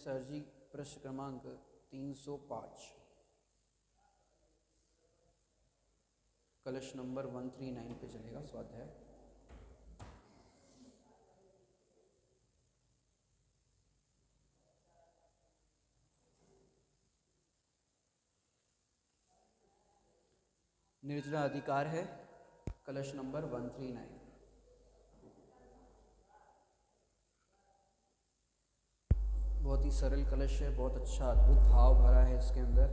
Sir जी प्रश्न क्रमांक 305 कलश नंबर 139 पे चलेगा स्वाध्याय। निर्जरा अधिकार है कलश नंबर 139। बहुत ही सरल कलश है, बहुत अच्छा अद्भुत भाव भरा है इसके अंदर।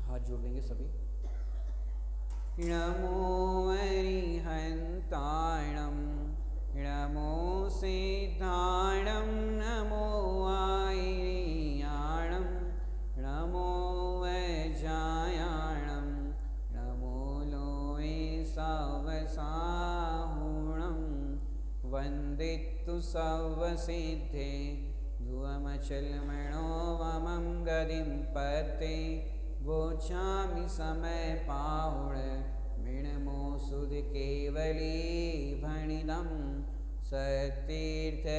हाथ जोड़ेंगे सभी। नमो अरिहंताणं नमो सिद्धाणं नमो आयर्याणं नमो वज्रायाणं नमो लोये सवसाहुणं वन्दितु सर्वसिद्धे ध्रुवमचलमणो वमं गदिं पते वोचामि समय पाहुण मिणमो सुध केवली भणिदं सतीर्थवीर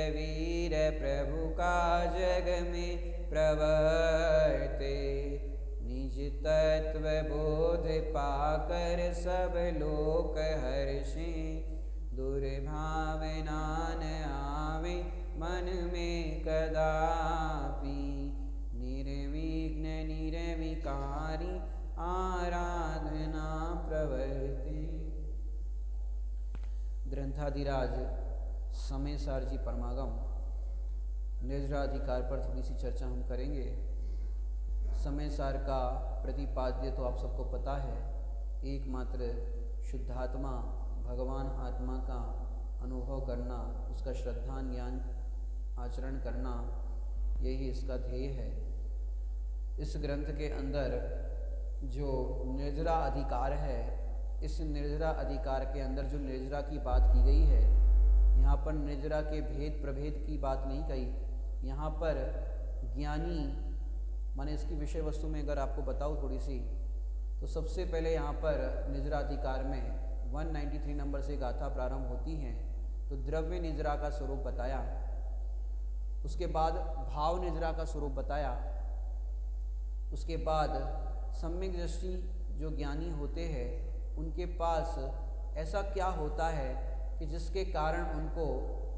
प्रभु का जग में प्रवर्ते निज तत्व बोध पाकर सब लोक हर्षे दुर्भावना न आवे मन में कदापि निर्विघ्न निर्विकारी आराधना प्रवर्ते। ग्रंथाधिराज समय सार जी परमागम निर्जराधिकार पर थोड़ी सी चर्चा हम करेंगे। समय सार का प्रतिपाद्य तो आप सबको पता है, एकमात्र शुद्धात्मा भगवान आत्मा का अनुभव करना, उसका श्रद्धा ज्ञान आचरण करना, यही इसका ध्येय है। इस ग्रंथ के अंदर जो निर्जरा अधिकार है, इस निर्जरा अधिकार के अंदर जो निर्जरा की बात की गई है, यहाँ पर निर्जरा के भेद प्रभेद की बात नहीं कही। यहाँ पर ज्ञानी माने इसकी विषय वस्तु में अगर आपको बताऊँ थोड़ी सी, तो सबसे पहले यहाँ पर निर्जरा अधिकार में 193 नंबर से गाथा प्रारंभ होती हैं। तो द्रव्य निर्जरा का स्वरूप बताया, उसके बाद भाव निर्जरा का स्वरूप बताया, उसके बाद सम्यक दृष्टि जो ज्ञानी होते हैं उनके पास ऐसा क्या होता है कि जिसके कारण उनको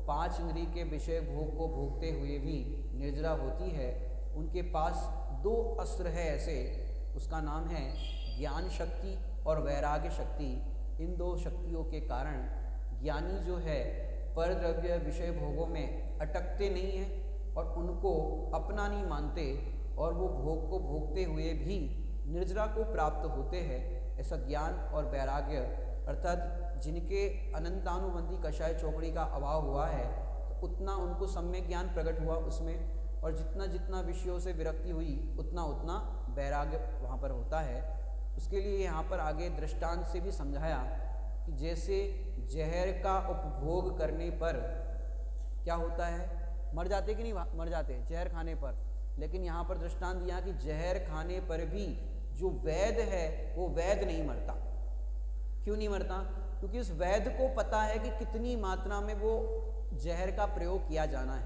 5 इंद्रिय के विषय भोग को भोगते हुए भी निर्जरा होती है। उनके पास 2 अस्त्र है ऐसे, उसका नाम है ज्ञान शक्ति और वैराग्य शक्ति। इन 2 शक्तियों के कारण ज्ञानी जो है परद्रव्य विषय भोगों में अटकते नहीं हैं और उनको अपना नहीं मानते, और वो भोग को भोगते हुए भी निर्जरा को प्राप्त होते हैं। ऐसा ज्ञान और वैराग्य अर्थात जिनके अनंतानुबंधी कषाय चौकड़ी का अभाव हुआ है, तो उतना उनको सम्यक ज्ञान प्रकट हुआ उसमें, और जितना जितना विषयों से विरक्ति हुई उतना उतना वैराग्य वहाँ पर होता है। उसके लिए यहाँ पर आगे दृष्टांत से भी समझाया कि जैसे जहर का उपभोग करने पर क्या होता है, मर जाते कि नहीं मर जाते जहर खाने पर, लेकिन यहाँ पर दृष्टांत दिया कि जहर खाने पर भी जो वैद्य है वो वैद्य नहीं मरता। क्यों नहीं मरता? क्योंकि उस वैद्य को पता है कि कितनी मात्रा में वो जहर का प्रयोग किया जाना है।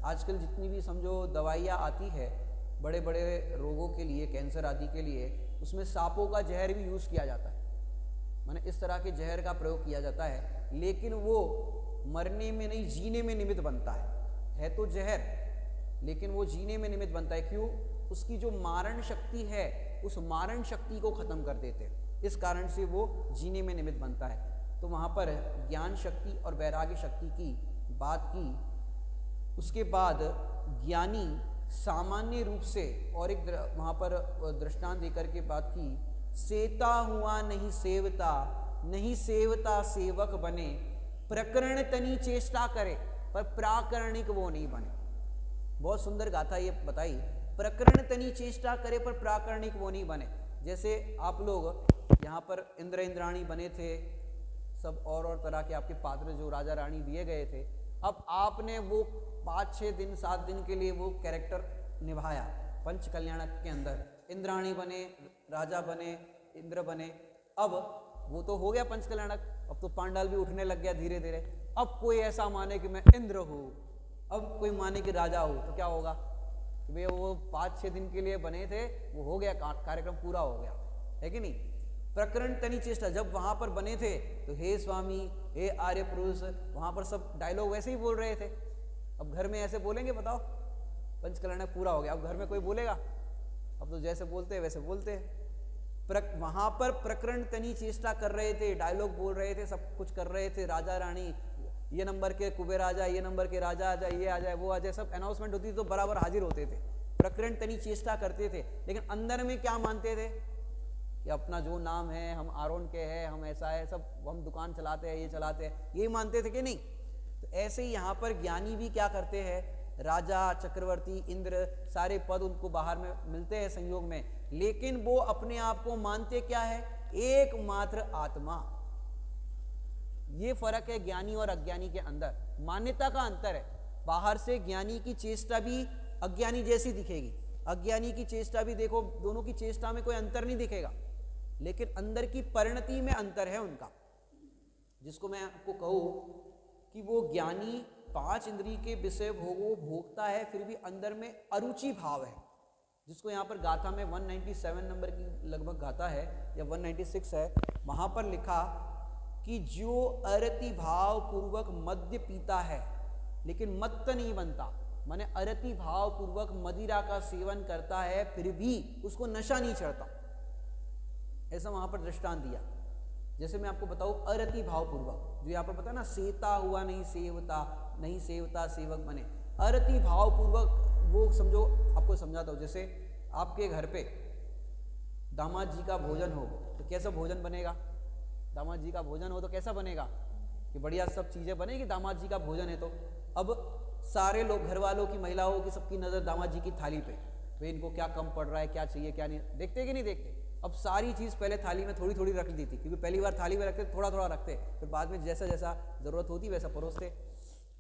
आजकल जितनी भी समझो दवाइयाँ आती है बड़े बड़े रोगों के लिए, कैंसर आदि के लिए, उसमें सांपों का जहर भी यूज़ किया जाता है, माने इस तरह के जहर का प्रयोग किया जाता है, लेकिन वो मरने में नहीं जीने में निमित्त बनता है तो जहर, लेकिन वो जीने में निमित्त बनता है। क्यों? उसकी जो मारण शक्ति है उस मारण शक्ति को खत्म कर देते हैं, इस कारण से वो जीने में निमित्त बनता है। तो वहाँ पर ज्ञान शक्ति और वैराग्य शक्ति की बात की। उसके बाद ज्ञानी सामान्य रूप से और एक वहाँ पर दृष्टांत देकर के बात की, सेता हुआ नहीं सेवता, नहीं सेवता सेवक बने, प्रकरण तनी चेष्टा करे पर प्राकरणिक वो नहीं बने। बहुत सुंदर गाथा ये बताई, प्रकरण तनी चेष्टा करे पर प्राकरणिक वो नहीं बने। जैसे आप लोग यहाँ पर इंद्र इंद्राणी बने थे, सब और तरह के आपके पात्र जो राजा रानी दिए गए थे, अब आपने वो 5-6 दिन 7 दिन के लिए वो कैरेक्टर निभाया पंच कल्याणक के अंदर, इंद्राणी बने, राजा बने, इंद्र बने, अब वो तो हो गया पंच कल्याणक, अब तो पांडाल भी उठने लग गया धीरे धीरे। अब कोई ऐसा माने कि मैं इंद्र हूं, अब कोई माने कि राजा हूं, तो क्या होगा कि भैया वो 5-6 दिन के लिए बने थे, वो हो गया, कार्यक्रम पूरा हो गया, है कि नहीं। प्रकरण तनि चेष्टा, जब वहां पर बने थे तो हे स्वामी, हे आर्य पुरुष, वहां पर सब डायलॉग वैसे ही बोल रहे थे। अब घर में ऐसे बोलेंगे, बताओ, पंचकल्याण पूरा हो गया, अब घर में कोई बोलेगा? अब तो जैसे बोलते हैं वैसे बोलते हैं। वहां पर प्रकरण तनी चेष्टा कर रहे थे, डायलॉग बोल रहे थे, सब कुछ कर रहे थे, राजा रानी, ये नंबर के कुबेर आ जाए, ये नंबर के राजा आ जाए, ये आ जाए, वो आ जाए, सब अनाउंसमेंट होती थी तो बराबर हाजिर होते थे, प्रकरण तनी चेष्टा करते थे। लेकिन अंदर में क्या मानते थे कि अपना जो नाम है, हम आरोन के हैं, हम ऐसा है, सब हम दुकान चलाते हैं, ये चलाते हैं, यही मानते थे कि नहीं। तो ऐसे ही यहाँ पर ज्ञानी भी क्या करते हैं, राजा, चक्रवर्ती, इंद्र, सारे पद उनको बाहर में मिलते हैं संयोग में, लेकिन वो अपने आप को मानते क्या है, एकमात्र आत्मा। ये फर्क है ज्ञानी और अज्ञानी के अंदर, मान्यता का अंतर है। बाहर से ज्ञानी की चेष्टा भी अज्ञानी जैसी दिखेगी, अज्ञानी की चेष्टा भी देखो, दोनों की चेष्टा में कोई अंतर नहीं दिखेगा, लेकिन अंदर की परिणति में अंतर है उनका। जिसको मैं आपको कहूं कि वो ज्ञानी 5 इंद्रिय के विषय भोगो भोगता है, फिर भी अंदर में अरुचि भाव है, जिसको यहाँ पर गाथा में 197 नंबर की लगभग गाथा है या 196 है, वहां पर लिखा कि जो अरति भाव पूर्वक मद्य पीता है लेकिन मत्त नहीं बनता, माने अरति भाव पूर्वक मदिरा का सेवन करता है फिर भी उसको नशा नहीं चढ़ता, ऐसा वहां पर दृष्टांत दिया। जैसे मैं आपको बताऊं, अरति भाव पूर्वक, जो यहाँ पर पता ना, सेता हुआ नहीं सेवता, नहीं सेवता सेवक बने, अरति भाव पूर्वक, वो समझो, आपको समझाता हूं। जैसे आपके घर पे दामाद जी का भोजन हो तो कैसा भोजन बनेगा, दामाद जी का भोजन हो तो कैसा बनेगा कि बढ़िया सब चीजें बनेगी, दामाद जी का भोजन है तो। अब सारे लोग, घर वालों की, महिलाओं की, सबकी नजर दामाद जी की थाली पे, तो इनको क्या कम पड़ रहा है, क्या चाहिए क्या नहीं, देखते कि नहीं देखते। अब सारी चीज पहले थाली में थोड़ी थोड़ी रख दी थी, क्योंकि पहली बार थाली में रखते थोड़ा थोड़ा रखते, फिर बाद में जैसा जैसा जरूरत होती वैसा परोसते।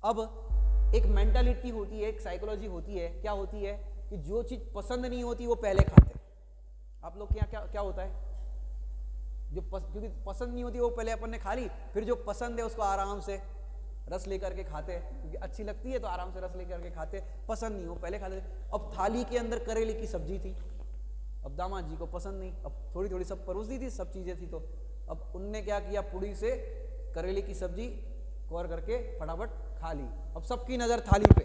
अब एक मेंटालिटी होती है, एक साइकोलॉजी होती है, क्या होती है कि जो चीज पसंद नहीं होती वो पहले खाते। आप लोग के यहाँ क्या क्या होता है, जो क्योंकि पसंद नहीं होती वो पहले अपन ने खा ली, फिर जो पसंद है उसको आराम से रस लेकर के खाते हैं, क्योंकि अच्छी लगती है तो आराम से रस लेकर के खाते, पसंद नहीं हो पहले खाते। अब थाली के अंदर करेले की सब्जी थी, अब दामाद जी को पसंद नहीं, अब थोड़ी थोड़ी सब परोस दी थी, सब चीजें थी, तो अब उनने क्या किया, पूड़ी से करेले की सब्जी कवर करके फटाफट खा ली। अब सबकी नजर थाली पे,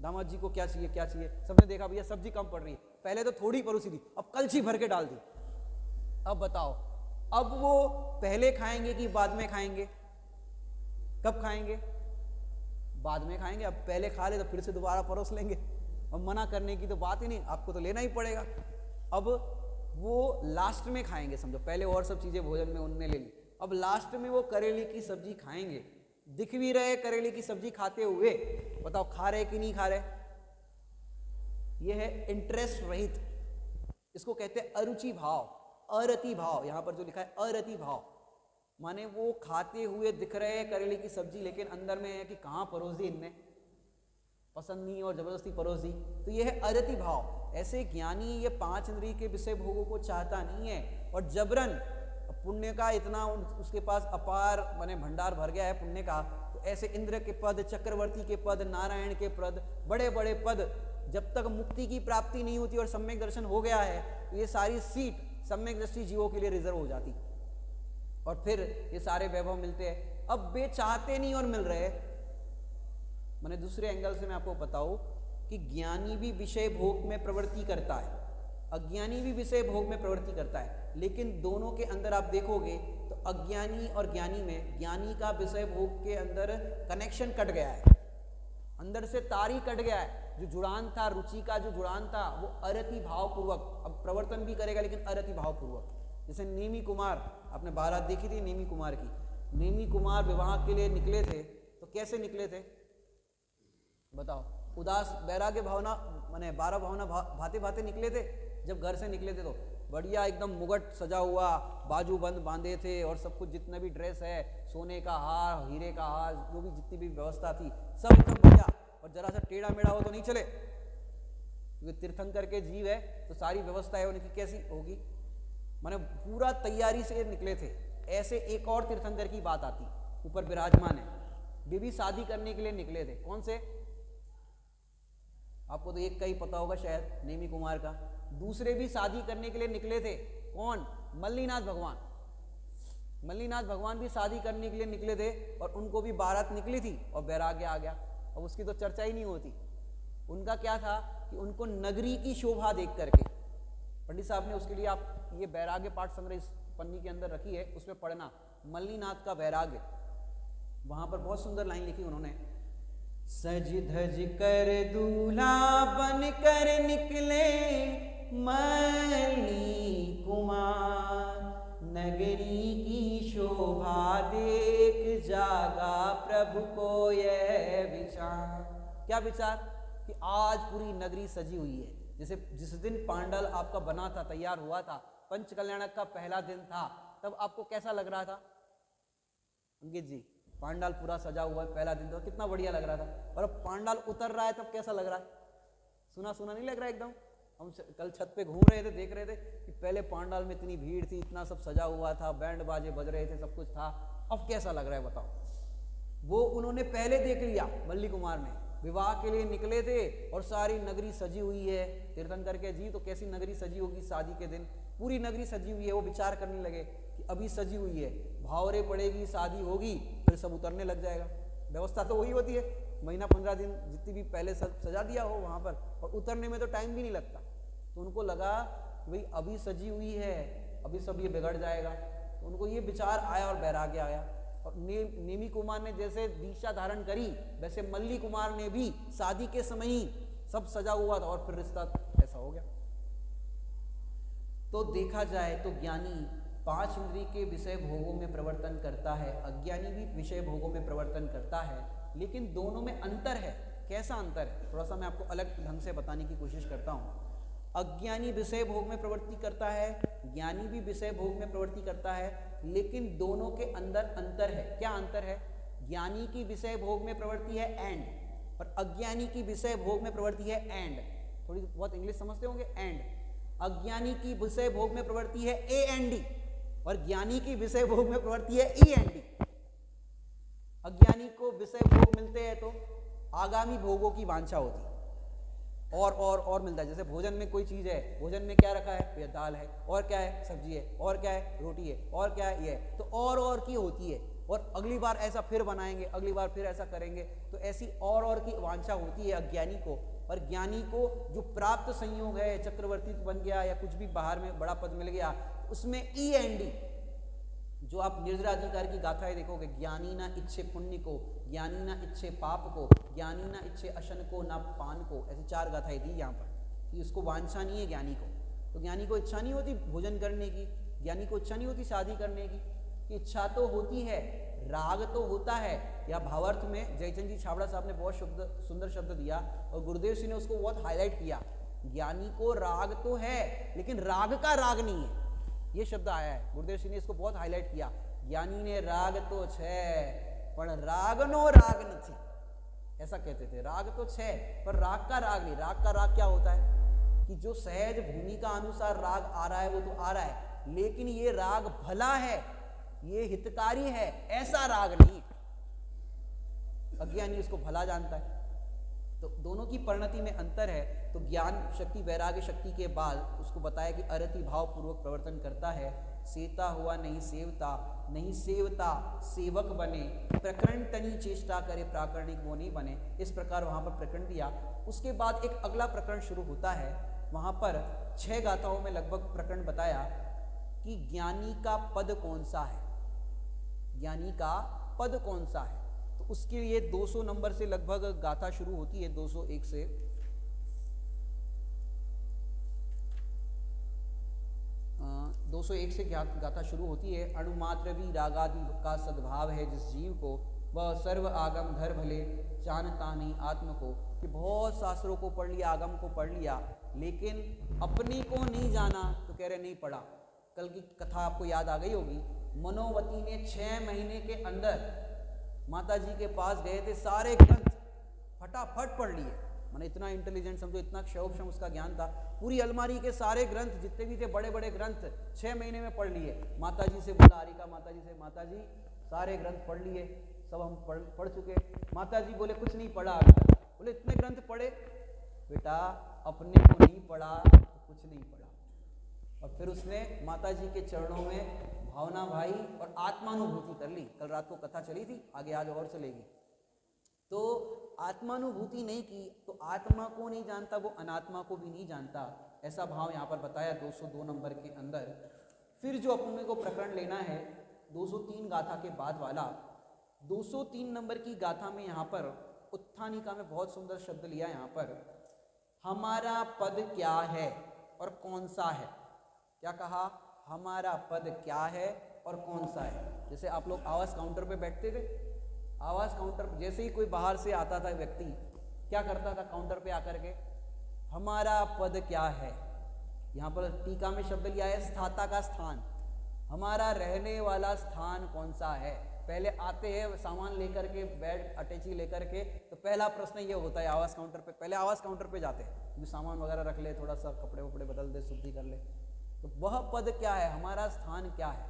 दामाद जी को क्या चाहिए क्या चाहिए, सबने देखा भैया सब्जी कम पड़ रही है, पहले तो थोड़ी परोसी थी, अब कलछी भर के डाल दी। अब बताओ, अब वो पहले खाएंगे कि बाद में खाएंगे, कब खाएंगे, बाद में खाएंगे। अब पहले खा ले तो फिर से दोबारा परोस लेंगे, अब मना करने की तो बात ही नहीं, आपको तो लेना ही पड़ेगा। अब वो लास्ट में खाएंगे, समझो पहले और सब चीजें भोजन में उनने ले ली, अब लास्ट में वो करेले की सब्जी खाएंगे, दिख भी रहे करेले की सब्जी खाते हुए, बताओ खा रहे कि नहीं खा रहे। ये है इंटरेस्ट रहित, इसको कहते हैं अरुचि भाव, अरति भाव। यहां पर जो लिखा है अरति भाव, माने वो खाते हुए दिख रहे हैं करेले की सब्जी, लेकिन अंदर में है कि कहां परोस दी इनने, पसंद नहीं और जबरदस्ती परोस दी, तो ये है अरति भाव। ऐसे ज्ञानी ये 5 इंद्रिय के विषय भोगों को चाहता नहीं है, और जबरन पुण्य का इतना उसके पास अपार माने भंडार भर गया है पुण्य का, तो ऐसे इंद्र के पद, चक्रवर्ती के पद, नारायण के पद, बड़े बड़े पद, जब तक मुक्ति की प्राप्ति नहीं होती और सम्यक दर्शन हो गया है तो ये सारी सीट सम्यक दृष्टि जीवों के लिए रिजर्व हो जाती, और फिर ये सारे वैभव मिलते हैं। अब वे चाहते नहीं और मिल रहे। मैंने दूसरे एंगल से मैं आपको बताऊं कि ज्ञानी भी विषय भोग में प्रवृत्ति करता है, अज्ञानी भी विषय भोग में प्रवृत्ति करता है, लेकिन दोनों के अंदर आप देखोगे तो अज्ञानी और ज्ञानी में, ज्ञानी का विषय भोग के अंदर कनेक्शन कट गया है, अंदर से तार ही कट गया है, जो जुड़ान था, रुचि का जो जुड़ान था वो अरति भाव पूर्वक, अब प्रवर्तन भी करेगा लेकिन अरति भाव पूर्वक। जैसे नेमी कुमार, आपने बारात देखी थी नेमी कुमार की, नेमी कुमार विवाह के लिए निकले थे तो कैसे निकले थे बताओ, उदास वैराग्य भावना माने 12 भावना भाते भाते निकले थे। जब घर से निकले थे तो बढ़िया एकदम मुगट सजा हुआ, बाजू बंद बांधे थे, और सब कुछ जितना भी ड्रेस है, सोने का हार, हीरे का हार, जो भी जितनी भी व्यवस्था थी सब एकदम बढ़िया, और जरा सा टेढ़ा मेढ़ा हो तो नहीं चले, क्योंकि तीर्थंकर के जीव है तो सारी व्यवस्था है उनकी कैसी होगी, माने पूरा तैयारी से निकले थे। ऐसे एक और तीर्थंकर की बात आती, ऊपर विराजमान है, वे भी शादी करने के लिए निकले थे। कौन से? आपको तो एक का ही पता होगा शायद, नेमी कुमार का। दूसरे भी शादी करने के लिए निकले थे। कौन? मल्लीनाथ भगवान। मल्लीनाथ भगवान भी शादी करने के लिए निकले थे और उनको भी बारात निकली थी और वैराग्य आ गया। अब उसकी तो चर्चा ही नहीं होती। उनका क्या था कि उनको नगरी की शोभा देख करके, पंडित साहब ने उसके लिए आप ये वैराग्य पाठ संग्रह इस पन्नी के अंदर रखी है, उसमें पढ़ना, मल्लीनाथ का वैराग्य। वहां पर बहुत सुंदर लाइन लिखी उन्होंने, सज धज कर दूल्हा बन कर निकले मल्ली कुमार, नगरी की शोभा देख जागा प्रभु को यह विचार। क्या विचार? कि आज पूरी नगरी सजी हुई है। जैसे जिस दिन पांडाल आपका बना था, तैयार हुआ था, पंच कल्याणक का पहला दिन था, तब आपको कैसा लग रहा था अंकित जी? पांडाल पूरा सजा हुआ है, पहला दिन था, कितना बढ़िया लग रहा था। और अब पांडाल उतर रहा है तब कैसा लग रहा है? सुना सुना नहीं लग रहा है एकदम? हम कल छत पे घूम रहे थे, देख रहे थे कि पहले पांडाल में इतनी भीड़ थी, इतना सब सजा हुआ था, बैंड बाजे बज रहे थे, सब कुछ था। अब कैसा लग रहा है बताओ? वो उन्होंने पहले देख लिया, मल्ली कुमार ने। विवाह के लिए निकले थे और सारी नगरी सजी हुई है। तीर्थंकर के जी तो कैसी नगरी सजी होगी शादी के दिन? पूरी नगरी सजी हुई है। वो विचार करने लगे कि अभी सजी हुई है, भावरे पड़ेगी, शादी होगी, फिर सब उतरने लग जाएगा। व्यवस्था तो वही होती है, महीना 15 दिन जितनी भी पहले सजा दिया हो वहां पर, और उतरने में तो टाइम भी नहीं लगता। तो उनको लगा भाई अभी सजी हुई है, अभी सब ये बिगड़ जाएगा। तो उनको ये विचार आया और वैराग्य आया। और नेमी कुमार ने जैसे दीक्षा धारण करी, वैसे मल्ली कुमार ने भी शादी के समय ही सब सजा हुआ था और फिर रिश्ता ऐसा हो गया। तो देखा जाए तो ज्ञानी 5 इंद्रिय के विषय भोगों में प्रवर्तन करता है, अज्ञानी भी विषय भोगों में प्रवर्तन करता है, लेकिन दोनों में अंतर है। कैसा अंतर है? थोड़ा सा मैं आपको अलग ढंग से बताने की कोशिश करता हूँ। अज्ञानी विषय भोग में प्रवृत्ति करता है, ज्ञानी भी विषय भोग में प्रवृत्ति करता है, लेकिन दोनों के अंदर अंतर है। क्या अंतर है? ज्ञानी की विषय भोग में प्रवृत्ति है एंड, और अज्ञानी की विषय भोग में प्रवृत्ति है एंड। थोड़ी बहुत इंग्लिश समझते होंगे, एंड। अज्ञानी की विषय भोग में प्रवृत्ति है ए एंड डी, और ज्ञानी की विषय भोग में प्रवृत्ति है ई एंड डी। अज्ञानी को विषय भोग मिलते हैं तो आगामी भोगों की वांछा होती है, और मिलता है। जैसे भोजन में कोई चीज है, भोजन में क्या रखा है? ये दाल है, और क्या है? सब्जी है, और क्या है? रोटी है, और क्या है? ये। तो और की होती है, और अगली बार ऐसा फिर बनाएंगे, अगली बार फिर ऐसा करेंगे। तो ऐसी और की वांछा होती है अज्ञानी को। और ज्ञानी को जो प्राप्त संयोग है, चक्रवर्ती बन गया या कुछ भी बाहर में बड़ा पद मिल गया, उसमें ई एंड डी, जो आप निर्जराधिकार की गाथाएं देखोगे, ज्ञानी ना इच्छे पुण्य को, ज्ञानी ना इच्छे पाप को, ज्ञानी ना इच्छे अशन को ना पान को, ऐसी 4 गाथाएं दी यहाँ पर कि उसको वांछा नहीं है ज्ञानी को। तो ज्ञानी को इच्छा नहीं होती भोजन करने की, ज्ञानी को इच्छा नहीं होती शादी करने की। इच्छा तो होती है, राग तो होता है। या भावार्थ में जयचंद जी छाबड़ा साहब ने बहुत सुंदर शब्द दिया और गुरुदेव सिंह ने उसको बहुत हाईलाइट किया। ज्ञानी को राग तो है, लेकिन राग का राग नहीं है, ये शब्द आया है। गुरुदेव सिंह ने इसको बहुत हाईलाइट किया। ज्ञानी ने राग तो छे पर रागनो राग नहीं, ऐसा कहते थे। राग तो छे पर राग का राग नहीं। राग का राग क्या होता है कि जो सहज भूमिका अनुसार राग आ रहा है वो तो आ रहा है, लेकिन ये राग भला है, ये हितकारी है, ऐसा राग नहीं। अज्ञानी उसको भला जानता है। तो दोनों की परिणति में अंतर है। तो ज्ञान शक्ति वैराग्य शक्ति के बाद उसको बताया कि अरति भाव पूर्वक प्रवर्तन करता है। सेता हुआ नहीं सेवता, नहीं सेवता सेवक बने, प्रकरण तनी चेष्टा करे प्राकरणिक वो नहीं बने। इस प्रकार वहां पर प्रकरण दिया। उसके बाद एक अगला प्रकरण शुरू होता है। वहां पर 6 गाथाओं में लगभग प्रकरण बताया कि ज्ञानी का पद कौन सा है, ज्ञानी का पद कौन सा है। तो उसके लिए 200 नंबर से लगभग गाथा शुरू होती है, 201 से। 201 से गाथा शुरू होती है। अणुमात्र भी रागादि का सद्भाव है जिस जीव को, वह सर्व आगम धर भले जानता नहीं आत्म को। कि बहुत शास्त्रों को पढ़ लिया, आगम को पढ़ लिया, लेकिन अपने को नहीं जाना। तो कह रहे नहीं पढ़ा। कल की कथा आपको याद आ गई होगी। मनोवती ने 6 महीने के अंदर माता जी के पास गए थे, सारे ग्रंथ फटाफट पढ़ लिए। मैंने इतना इंटेलिजेंट समझो, इतना क्षोभक्षम उसका ज्ञान था। पूरी अलमारी के सारे ग्रंथ जितने भी थे, बड़े बड़े ग्रंथ 6 महीने में पढ़ लिए। माता जी से बोला, हारिका माता जी से, माता जी सारे ग्रंथ पढ़ लिए। सब हम पढ़ चुके। माता जी बोले कुछ नहीं पढ़ा अभी तक। बोले इतने ग्रंथ पढ़े? बेटा अपने को नहीं पढ़ा तो कुछ नहीं पढ़ा। और फिर उसने माता जी के चरणों में भावना भाई और आत्मानुभूति कर ली। कल रात को कथा चली थी, आगे आज और चलेगी। तो आत्मानुभूति नहीं की तो आत्मा को नहीं जानता, वो अनात्मा को भी नहीं जानता, ऐसा भाव यहाँ पर बताया 202 नंबर के अंदर। फिर जो अपने को प्रकरण लेना है 203 गाथा के बाद वाला, 203 नंबर की गाथा में यहाँ पर उत्थानिका में बहुत सुंदर शब्द लिया। यहाँ पर हमारा पद क्या है और कौन सा है। क्या कहा? हमारा पद क्या है और कौन सा है। जैसे आप लोग आवास काउंटर पे बैठते थे, आवास काउंटर जैसे ही कोई बाहर से आता था व्यक्ति, क्या करता था काउंटर पे आकर के? हमारा पद क्या है। यहाँ पर टीका में शब्द लिया है स्थाता का स्थान। हमारा रहने वाला स्थान कौन सा है। पहले आते हैं सामान लेकर के, बेड अटैची लेकर के, तो पहला प्रश्न ये होता है आवास काउंटर पे, पहले आवास काउंटर पे जाते हैं क्योंकि सामान वगैरह रख ले, थोड़ा सा कपड़े वपड़े बदल दे, शुद्धि कर ले। तो वह पद क्या है, हमारा स्थान क्या है,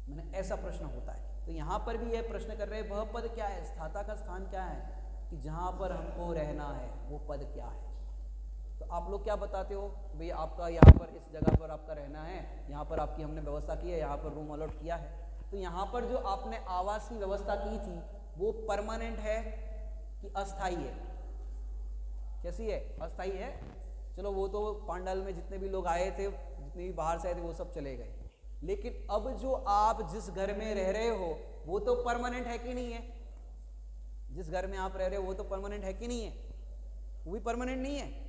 मैंने ऐसा प्रश्न होता है। तो यहाँ पर भी यह प्रश्न कर रहे हैं वह पद क्या है, स्थाता का स्थान क्या है, कि जहाँ पर हमको रहना है वो पद क्या है। तो आप लोग क्या बताते हो भाई आपका यहाँ पर इस जगह पर आपका रहना है, यहाँ पर आपकी हमने व्यवस्था की है, यहाँ पर रूम अलॉट किया है। तो यहाँ पर जो आपने आवास की व्यवस्था की थी वो परमानेंट है कि अस्थाई है? कैसी है? अस्थाई है। चलो वो तो पांडाल में जितने भी लोग आए थे, जितने भी बाहर से आए थे, वो सब चले गए। लेकिन अब जो आप जिस घर में रह रहे हो वो तो परमानेंट है कि नहीं है? जिस घर में आप रह रहे हो वो तो परमानेंट है कि नहीं है? वो भी परमानेंट नहीं है।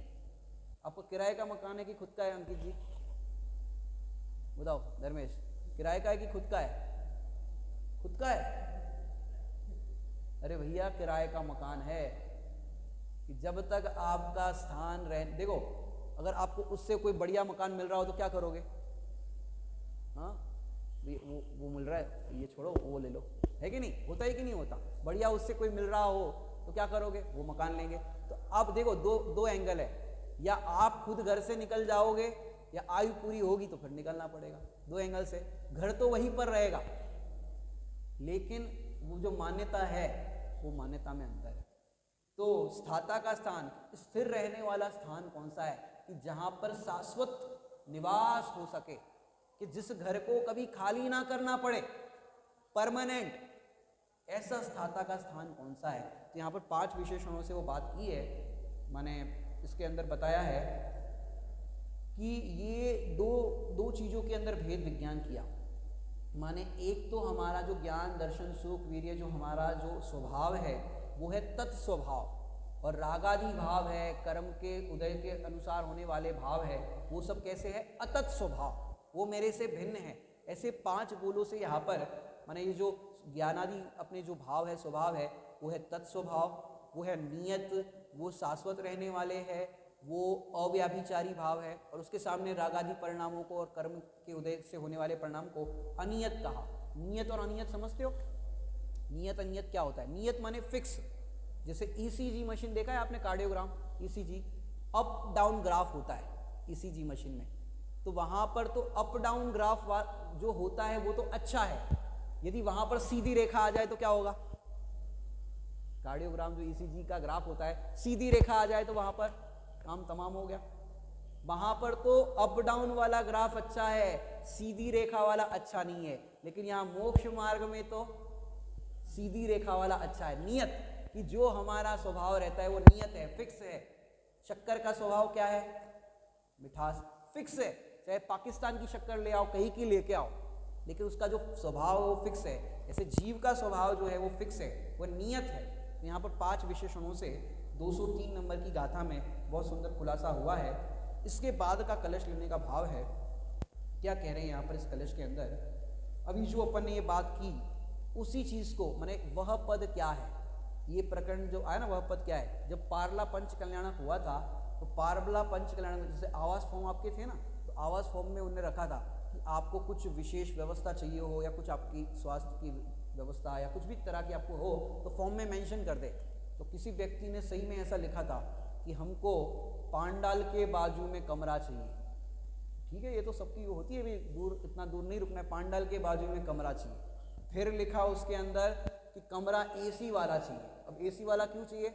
आपको किराए का मकान है कि खुद का है? अंकित जी बताओ। धर्मेश, किराए का है कि खुद का है? खुद का है। अरे भैया किराए का मकान है कि जब तक आपका स्थान रह, देखो अगर आपको उससे कोई बढ़िया मकान मिल रहा हो तो क्या करोगे? हाँ वो मिल रहा है, ये छोड़ो वो ले लो, है कि नहीं? होता है कि नहीं होता? बढ़िया उससे कोई मिल रहा हो तो क्या करोगे? वो मकान लेंगे। तो अब देखो दो एंगल है, या आप खुद घर से निकल जाओगे या आयु पूरी होगी तो फिर निकलना पड़ेगा। दो एंगल से घर तो वहीं पर रहेगा, लेकिन वो जो मान्यता है वो मान्यता में अंतर है। तो स्थाता का स्थान, स्थिर रहने वाला स्थान कौन सा है, कि जहां पर शाश्वत निवास हो सके, कि जिस घर को कभी खाली ना करना पड़े, परमानेंट, ऐसा स्थाता का स्थान कौन सा है। तो यहाँ पर 5 विशेषणों से वो बात की है। मैंने इसके अंदर बताया है कि ये दो चीज़ों के अंदर भेद विज्ञान किया। माने एक तो हमारा जो ज्ञान दर्शन सुख वीर्य, जो हमारा जो स्वभाव है वो है तत्स्वभाव, और रागादि भाव है, कर्म के उदय के अनुसार होने वाले भाव है, वो सब कैसे है? अतत् स्वभाव, वो मेरे से भिन्न है। ऐसे 5 बोलों से यहाँ पर माने ये जो ज्ञानादि अपने जो भाव है, स्वभाव है, वो है तत्स्वभाव, वो है नियत, वो शाश्वत रहने वाले है, वो अव्याभिचारी भाव है, और उसके सामने रागादि परिणामों को और कर्म के उदय से होने वाले परिणाम को अनियत कहा। नियत और अनियत समझते हो? नियत अनियत क्या होता है? नियत माने फिक्स। जैसे ईसीजी मशीन देखा है आपने, cardiogram, ECG up down graph होता है ईसीजी मशीन में, तो वहां पर तो अप डाउन ग्राफ जो होता है वो तो अच्छा है। यदि वहां पर सीधी रेखा आ जाए तो क्या होगा? कार्डियोग्राम जो ईसीजी का ग्राफ होता है, सीधी रेखा आ जाए तो वहां पर काम तमाम हो गया। वहां पर तो अप डाउन वाला ग्राफ अच्छा है, सीधी रेखा वाला अच्छा नहीं है। लेकिन यहाँ मोक्ष मार्ग में तो सीधी रेखा वाला अच्छा है। नियत, कि जो हमारा स्वभाव रहता है वो नियत है, फिक्स है। शक्कर का स्वभाव क्या है? मिठास, फिक्स है। चाहे पाकिस्तान की शक्कर ले आओ, कहीं की लेके आओ, लेकिन उसका जो स्वभाव है वो फिक्स है। ऐसे जीव का स्वभाव जो है वो फिक्स है, वो नियत है। यहाँ पर 5 विशेषणों से 203 नंबर की गाथा में बहुत सुंदर खुलासा हुआ है। इसके बाद का कलश लेने का भाव है, क्या कह रहे हैं यहाँ पर इस कलश के अंदर? अभी जो अपन ने ये बात की उसी चीज को, माने वह पद क्या है, ये प्रकरण जो आया ना, वह पद क्या है। जब पारला पंच कल्याणक हुआ था तो पारला पंच कल्याणक में जैसे आवास फॉर्म आपके थे ना, तो आवास फॉर्म में उन्होंने रखा था कि आपको कुछ विशेष व्यवस्था चाहिए हो, या कुछ आपकी स्वास्थ्य की व्यवस्था या कुछ भी तरह की आपको हो तो फॉर्म में मेंशन कर दे। तो किसी व्यक्ति ने सही में ऐसा लिखा था कि हमको पांडाल के बाजू में कमरा चाहिए। ठीक है, ये तो सबकी होती है, भी दूर, इतना दूर नहीं रुकना है, पांडाल के बाजू में कमरा चाहिए। फिर लिखा उसके अंदर कि कमरा एसी वाला चाहिए। अब एसी वाला क्यों चाहिए?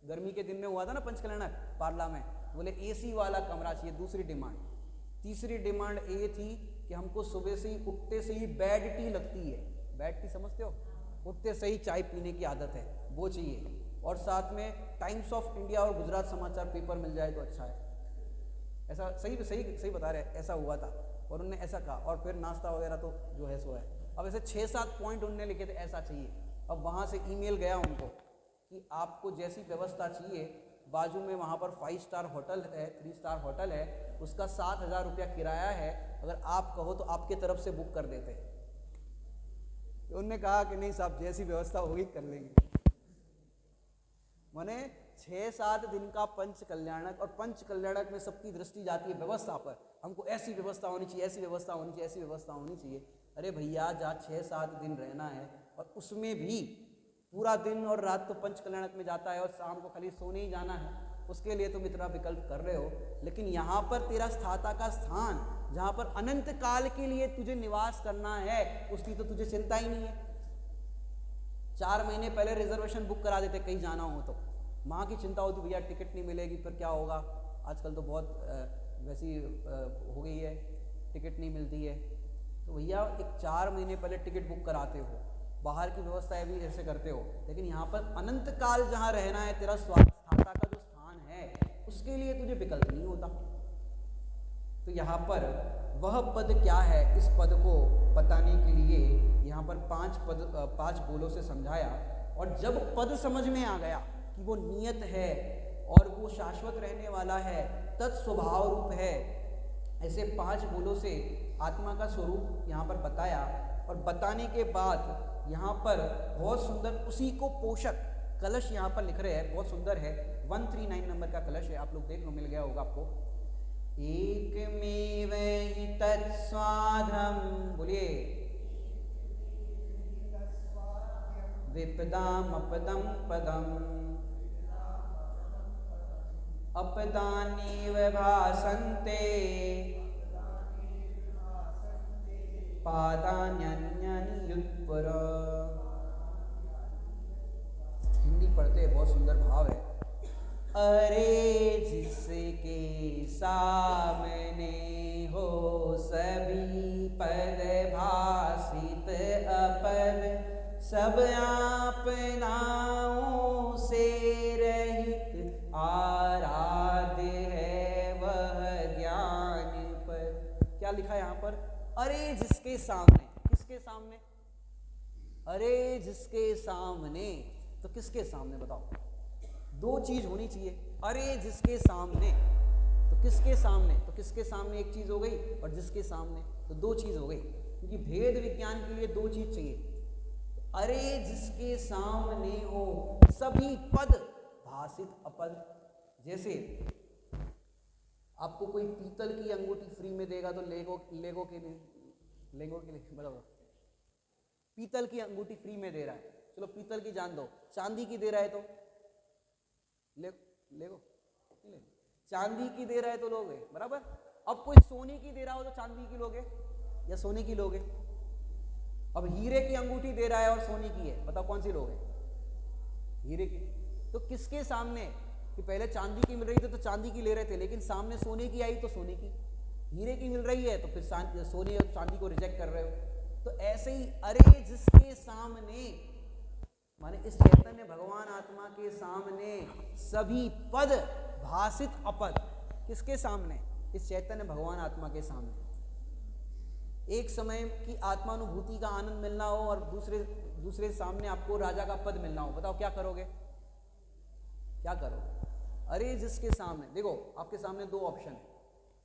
गर्मी के दिन में हुआ था ना पंचकल्याणक पार्ला में, बोले एसी वाला कमरा चाहिए, दूसरी डिमांड। तीसरी डिमांड ये थी कि हमको सुबह से ही उठते से ही बेड टी लगती है। बेड टी समझते हो? उठते से ही चाय पीने की आदत है, वो चाहिए। और साथ में टाइम्स ऑफ इंडिया और गुजरात समाचार पेपर मिल जाए तो अच्छा है। ऐसा सही सही सही बता रहे हैं, ऐसा हुआ था और उन्होंने ऐसा कहा। और फिर नाश्ता वगैरह तो जो है सो है। अब ऐसे 6-7 पॉइंट उन्होंने लिखे थे ऐसा चाहिए। अब वहाँ से ईमेल गया उनको कि आपको जैसी व्यवस्था चाहिए, बाजू में वहाँ पर 5 स्टार होटल है, 3 स्टार होटल है, उसका 7,000 रुपया किराया है, अगर आप कहो तो आपके तरफ से बुक कर देते। तो उन्होंने कहा कि नहीं साहब, जैसी व्यवस्था होगी कर लेंगे। माने 6-7 दिन का पंच कल्याणक, और पंच कल्याणक में सबकी दृष्टि जाती है व्यवस्था पर। हमको ऐसी व्यवस्था होनी चाहिए, ऐसी व्यवस्था होनी चाहिए, ऐसी व्यवस्था होनी चाहिए। अरे भैया, जहाँ 6-7 दिन रहना है और उसमें भी पूरा दिन और रात तो पंच कल्याणक में जाता है और शाम को खाली सोने ही जाना है, उसके लिए तुम इतना विकल्प कर रहे हो। लेकिन यहाँ पर तेरा स्थाता का स्थान, जहाँ पर अनंत काल के लिए तुझे निवास करना है, उसकी तो तुझे चिंता ही नहीं है। 4 महीने पहले रिजर्वेशन बुक करा देते कहीं जाना हो तो। माँ की चिंता होती भैया टिकट नहीं मिलेगी फिर क्या होगा। आजकल तो बहुत वैसी हो गई है, टिकट नहीं मिलती है। तो भैया एक 4 महीने पहले टिकट बुक कराते हो, बाहर की व्यवस्था भी ऐसे करते हो। लेकिन यहाँ पर अनंत काल जहाँ रहना है, तेरा स्थाता का जो स्थान है, उसके लिए तुझे विकल्प नहीं होता। तो यहाँ पर वह पद क्या है, इस पद को बताने के लिए यहाँ पर 5 बोलों से समझाया। और जब पद समझ में आ गया कि वो नियत है और वो शाश्वत रहने वाला है, तत्स्वभाव रूप है, ऐसे 5 बोलों से आत्मा का स्वरूप यहाँ पर बताया। और बताने के बाद यहाँ पर बहुत सुंदर उसी को पोषक कलश यहाँ पर लिख रहे हैं, बहुत सुंदर है। 139 नंबर का कलश है, आप लोग देख लो, मिल गया होगा आपको। एकमेव हि तत्स्वाधम, बोलिए, विपदाम अपदम पदम, अपदानीव भासन्ते, पादान्यन्यनि युत्पर। हिंदी पढ़ते बहुत सुंदर भाव है। अरे जिसके सामने हो सभी पद भासित अपद, सब आपनाओं से रहित आराध्य है वह ज्ञान पर। क्या लिखा है यहाँ पर? अरे जिसके सामने, किसके सामने? अरे जिसके सामने, तो किसके सामने बताओ? 2 चीज होनी चाहिए। अरे जिसके सामने, तो किसके सामने? तो किसके सामने एक चीज हो गई, और जिसके सामने तो 2 चीज हो गई, क्योंकि भेद विज्ञान के लिए 2 चीज चाहिए। अरे जिसके सामने हो सभी पद भासित अपद। जैसे आपको कोई पीतल की अंगूठी फ्री में देगा तो लेगो के लिए बताओ, पीतल की अंगूठी फ्री में दे रहा है, चलो पीतल की जान दो। चांदी की दे रहा है तो लेगो, चांदी की दे रहा है तो लोगे, बराबर। अब कोई सोने की दे रहा हो तो चांदी की लोगे या सोने की लोगे? अब हीरे की अंगूठी दे रहा है और सोने की है, बताओ कौन सी लोगे? हीरे की। तो किसके सामने? कि पहले चांदी की मिल रही थी तो चांदी की ले रहे थे, लेकिन सामने सोने की आई तो सोने की। हीरे की मिल रही है तो फिर सोने और चांदी को रिजेक्ट कर रहे हो। तो ऐसे ही अरे जिसके सामने, माने इस चैतन्य भगवान आत्मा के सामने सभी पद भासित अपद। किसके सामने? इस चैतन्य भगवान आत्मा के सामने। एक समय की आत्मानुभूति का आनंद मिलना हो और दूसरे सामने आपको राजा का पद मिलना हो, बताओ क्या करोगे? क्या करोगे? अरे जिसके सामने, देखो आपके सामने 2 ऑप्शन है।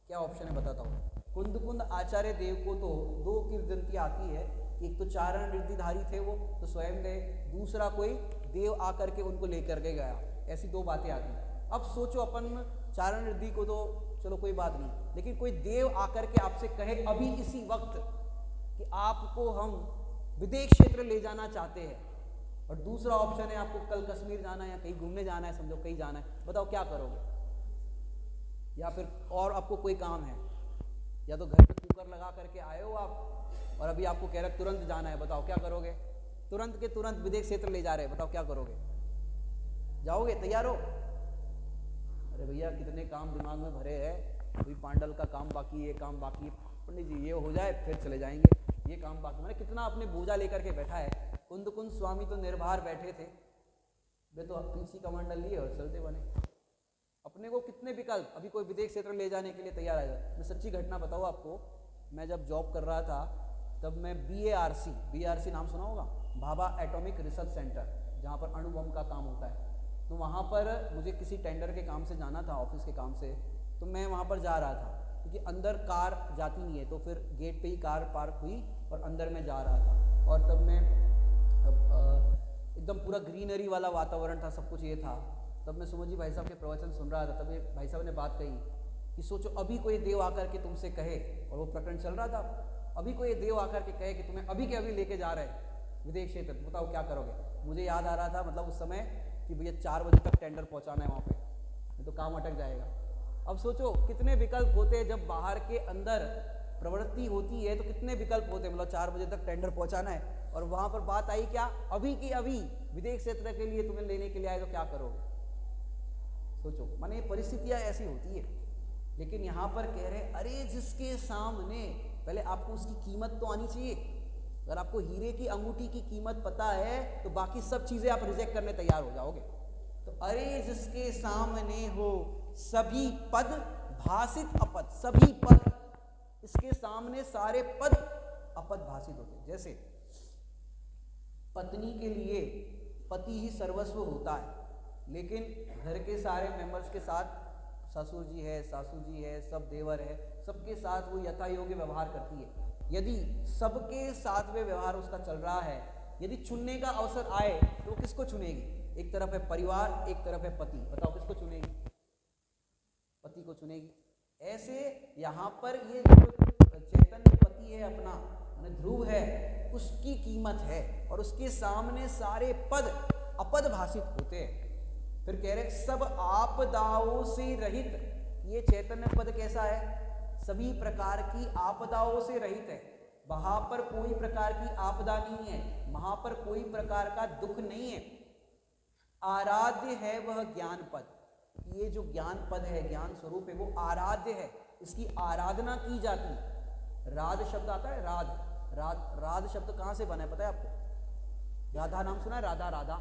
क्या ऑप्शन है बताता हूँ। कुंद आचार्य देव को तो 2 किंवदंती आती है। एक तो चारण रिद्धिधारी थे वो, तो स्वयं गए, दूसरा कोई देव आकर के उनको लेकर के गया। ऐसी 2 बातें आती हैं। अब सोचो, अपन चारण रिद्धि को तो चलो कोई बात नहीं, लेकिन कोई देव आकर के आपसे कहे अभी इसी वक्त कि आपको हम विदेश क्षेत्र ले जाना चाहते हैं, और दूसरा ऑप्शन है आपको कल कश्मीर जाना है या कहीं घूमने जाना है, समझो कहीं जाना है, बताओ क्या करोगे? या फिर और आपको कोई काम है, या तो घर पे कुकर लगा करके आए हो आप और अभी आपको कह रहे तुरंत जाना है, बताओ क्या करोगे? तुरंत के तुरंत विदेश क्षेत्र ले जा रहे हैं, बताओ क्या करोगे? जाओगे? तैयार हो? अरे भैया कितने काम दिमाग में भरे हैं, अभी पांडल का काम बाकी, ये काम बाकी, पंडित जी ये हो जाए फिर चले जाएंगे, ये काम बाकी, मैंने कितना अपने बोझा लेकर के बैठा है। कुंद कुंद स्वामी तो निर्भर बैठे थे, वे तो पीछी कमांडल लिए और चलते बने। अपने को कितने विकल्प, अभी कोई विदेश क्षेत्र ले जाने के लिए तैयार है। मैं सच्ची घटना बताऊँ आपको, मैं जब जॉब कर रहा था तब मैं BARC नाम सुना होगा, भाभा एटॉमिक रिसर्च सेंटर, जहाँ पर अणु बम का काम होता है, तो वहाँ पर मुझे किसी टेंडर के काम से जाना था, ऑफिस के काम से, तो मैं वहाँ पर जा रहा था क्योंकि अंदर कार जाती नहीं है, तो फिर गेट पे ही कार पार्क हुई और अंदर मैं जा रहा था। और तब मैं एकदम पूरा ग्रीनरी वाला वातावरण था, सब कुछ ये था। तब मैं सुमन जी भाई साहब के प्रवचन सुन रहा था, तब ये भाई साहब ने बात कही कि सोचो अभी कोई देव आकर के तुमसे कहे, और वो प्रकरण चल रहा था, अभी कोई देव आकर के कहे कि तुम्हें अभी के अभी लेके जा रहे हैं विदेश क्षेत्र, तो बताओ क्या करोगे? मुझे याद आ रहा था मतलब उस समय कि भैया 4 बजे तक टेंडर पहुंचाना है वहाँ पे, नहीं तो काम अटक जाएगा। अब सोचो कितने विकल्प होते हैं, जब बाहर के अंदर प्रवृत्ति होती है तो कितने विकल्प होते हैं, मतलब 4 बजे तक टेंडर पहुंचाना है, और वहाँ पर बात आई क्या, अभी की अभी विदेश क्षेत्र के लिए तुम्हें लेने के लिए आए, तो क्या करोगे? सोचो, माने परिस्थितियां ऐसी होती है। लेकिन यहाँ पर कह रहे अरे जिसके सामने, पहले आपको उसकी कीमत तो आनी चाहिए। अगर आपको हीरे की अंगूठी की कीमत पता है तो बाकी सब चीजें आप रिजेक्ट करने तैयार हो जाओगे। तो अरे जिसके सामने हो सभी पद भासित अपद, सभी पद, इसके सामने सारे पद अपद भासित होते हैं। जैसे पत्नी के लिए पति ही सर्वस्व होता है, लेकिन घर के सारे मेंबर्स के साथ, ससुर जी है, सासू जी है, सब देवर है, सबके साथ वो यथा योग्य व्यवहार करती है। यदि सबके साथ में व्यवहार उसका चल रहा है, यदि चुनने का अवसर आए तो वो किसको चुनेगी? एक तरफ है परिवार, एक तरफ है पति, बताओ किसको चुनेगी? पति को चुनेगी। ऐसे यहाँ पर ये जो चैतन्य पति है अपना, ध्रुव है, उसकी कीमत है, और उसके सामने सारे पद अपद भाषित होते हैं। फिर कह रहे सब आपदाओं से रहित, ये चैतन्य पद कैसा है? सभी प्रकार की आपदाओं से रहित है। वहां पर कोई प्रकार की आपदा नहीं है, वहां पर कोई प्रकार का दुख नहीं है। आराध्य है वह ज्ञान पद, ये जो ज्ञान पद है, ज्ञान स्वरूप है, वो आराध्य है, इसकी आराधना की जाती है। राध शब्द आता है, राध शब्द कहां से बना है पता है आपको? राधा नाम सुना है? राधा राधा,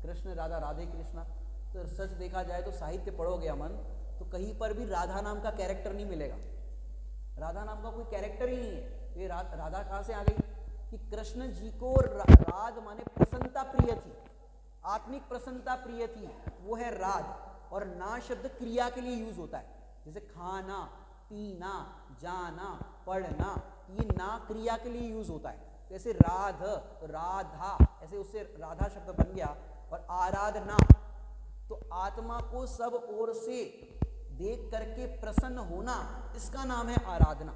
कृष्ण राधा, राधे कृष्णा। तो सच देखा जाए तो साहित्य पढ़ोगे अमन, तो कहीं पर भी राधा नाम का कैरेक्टर नहीं मिलेगा। राधा नाम का कोई कैरेक्टर ही नहीं है। ये राधा कहां से आ गई? कि कृष्ण जी को राध माने प्रसन्नता प्रिय थी, आत्मिक प्रसन्नता प्रिय थी, वो है राध। और ना शब्द क्रिया के लिए यूज होता है, जैसे खाना, पीना, जाना, पढ़ना, ये ना क्रिया के लिए यूज होता है। जैसे राध, राधा, ऐसे उससे राधा शब्द बन गया। और आराधना, तो आत्मा को सब ओर से देख करके प्रसन्न होना, इसका नाम है आराधना।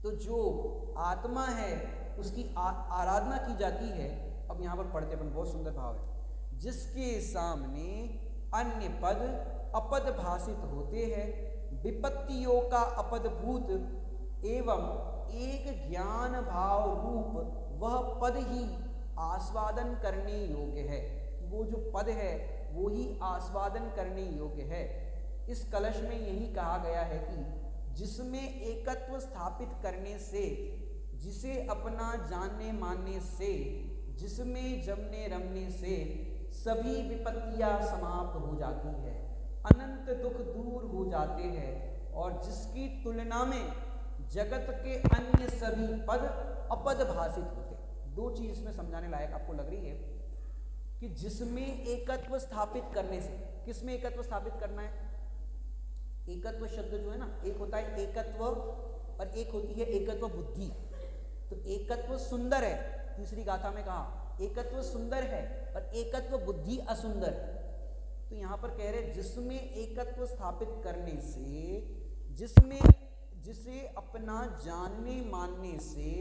तो जो आत्मा है उसकी आराधना की जाती है। अब यहां पर पढ़ते अपन, बहुत सुंदर भाव है। जिसके सामने अन्य पद अपद भाषित होते हैं, विपत्तियों का अपद भूत एवं एक ज्ञान भाव रूप वह पद ही आस्वादन करने योग्य है। वो जो पद है वो ही आस्वादन करने योग्य है। इस कलश में यही कहा गया है कि जिसमें एकत्व स्थापित करने से, जिसे अपना जानने मानने से, जिसमें जमने रमने से सभी विपत्तियां समाप्त हो जाती है, अनंत दुख दूर हो जाते हैं, और जिसकी तुलना में जगत के अन्य सभी पद अपद भाषित होते। दो चीज इसमें समझाने लायक आपको लग रही है कि जिसमें एकत्व स्थापित करने से, किसमें एकत्व स्थापित करना है? एकत्व शब्द जो है ना, एक होता है एकत्व और एक होती है एकत्व बुद्धि। तो एकत्व सुंदर है, तीसरी गाथा में कहा एकत्व सुंदर है और एकत्व बुद्धि असुंदर है। तो यहां पर कह रहे जिसमें एकत्व स्थापित करने से, जिसमें, जिसे अपना जानने मानने से,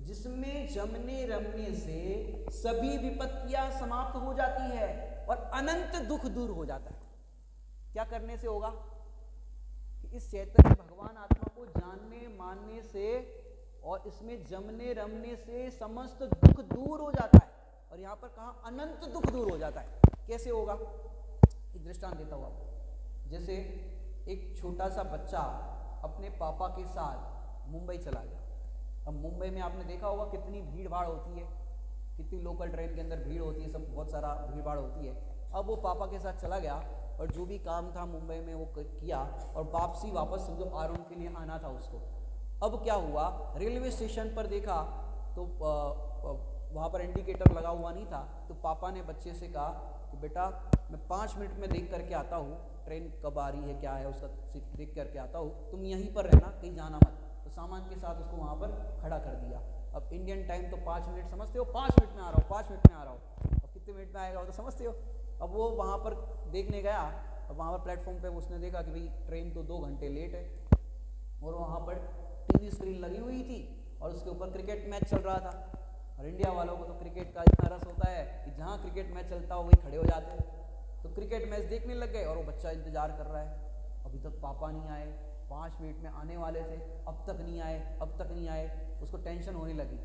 जिसमें जमने रमने से सभी विपत्तियां समाप्त हो जाती है और अनंत दुख दूर हो जाता है। क्या करने से होगा? कि इस चैतन्य भगवान आत्मा को जानने मानने से और इसमें जमने रमने से समस्त दुख दूर हो जाता है। और यहाँ पर कहा अनंत दुख दूर हो जाता है। कैसे होगा, एक दृष्टांत देता हूँ आपको। जैसे एक छोटा सा बच्चा अपने पापा के साथ मुंबई चला गया। अब मुंबई में आपने देखा होगा कितनी भीड़ भाड़ होती है, कितनी लोकल ट्रेन के अंदर भीड़ होती है, सब बहुत सारा भीड़ भाड़ होती है। अब वो पापा के साथ चला गया और जो भी काम था मुंबई में वो किया और वापस समझो आराम के लिए आना था उसको। अब क्या हुआ, रेलवे स्टेशन पर देखा तो वहाँ पर इंडिकेटर लगा हुआ नहीं था। तो पापा ने बच्चे से कहा कि बेटा मैं 5 मिनट में देख करके आता हूँ, ट्रेन कब आ रही है क्या है उसका देख करके आता हूँ, तुम यहीं पर रहना, कहीं जाना मत। तो सामान के साथ उसको वहाँ पर खड़ा कर दिया। अब इंडियन टाइम तो 5 मिनट समझते हो, 5 मिनट में आ रहा हूँ, 5 मिनट में आ रहा हूँ। अब कितने मिनट में आएगा वो तो समझते हो। अब वो वहाँ पर देखने गया, अब वहाँ पर प्लेटफॉर्म पे उसने देखा कि भाई ट्रेन तो 2 घंटे लेट है। और वहाँ पर टीवी स्क्रीन लगी हुई थी और उसके ऊपर क्रिकेट मैच चल रहा था। और इंडिया वालों को तो क्रिकेट का इतना रस होता है कि जहाँ क्रिकेट मैच चलता हो वही खड़े हो जाते हैं। तो क्रिकेट मैच देखने लग गए और वो बच्चा इंतजार कर रहा है, अभी तक पापा नहीं आए, 5 मिनट में आने वाले थे, अब तक नहीं आए, अब तक नहीं आए। उसको टेंशन होने लगी।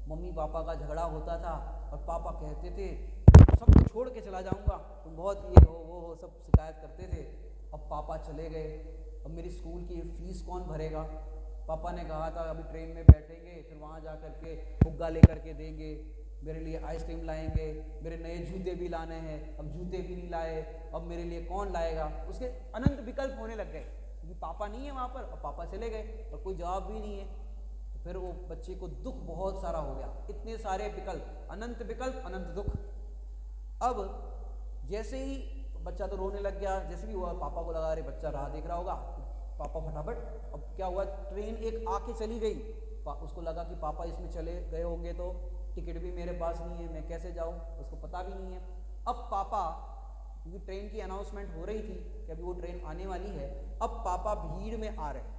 मम्मी पापा का झगड़ा होता था और पापा कहते थे सबको छोड़ के चला जाऊंगा, तुम बहुत ये हो वो हो, सब शिकायत करते थे। अब पापा चले गए, अब मेरी स्कूल की फीस कौन भरेगा। पापा ने कहा था अभी ट्रेन में बैठेंगे, फिर वहाँ जा कर के फुग्गा लेकर के देंगे, मेरे लिए आइसक्रीम लाएंगे, मेरे नए जूते भी लाने हैं, अब जूते भी नहीं लाए, अब मेरे लिए कौन लाएगा। उसके अनंत विकल्प होने लग गए क्योंकि पापा नहीं है वहाँ पर और पापा चले गए और कोई जवाब भी नहीं है। तो फिर वो बच्चे को दुख बहुत सारा हो गया, इतने सारे विकल्प, अनंत दुख। अब जैसे ही बच्चा तो रोने लग गया, जैसे भी हुआ पापा को लगा अरे बच्चा राह देख रहा होगा, पापा फटाफट। अब क्या हुआ, ट्रेन एक आके चली गई, उसको लगा कि पापा इसमें चले गए होंगे तो टिकट भी मेरे पास नहीं है, मैं कैसे जाऊं, उसको पता भी नहीं है। अब पापा, क्योंकि ट्रेन की अनाउंसमेंट हो रही थी कि अभी वो ट्रेन आने वाली है, अब पापा भीड़ में आ रहे हैं।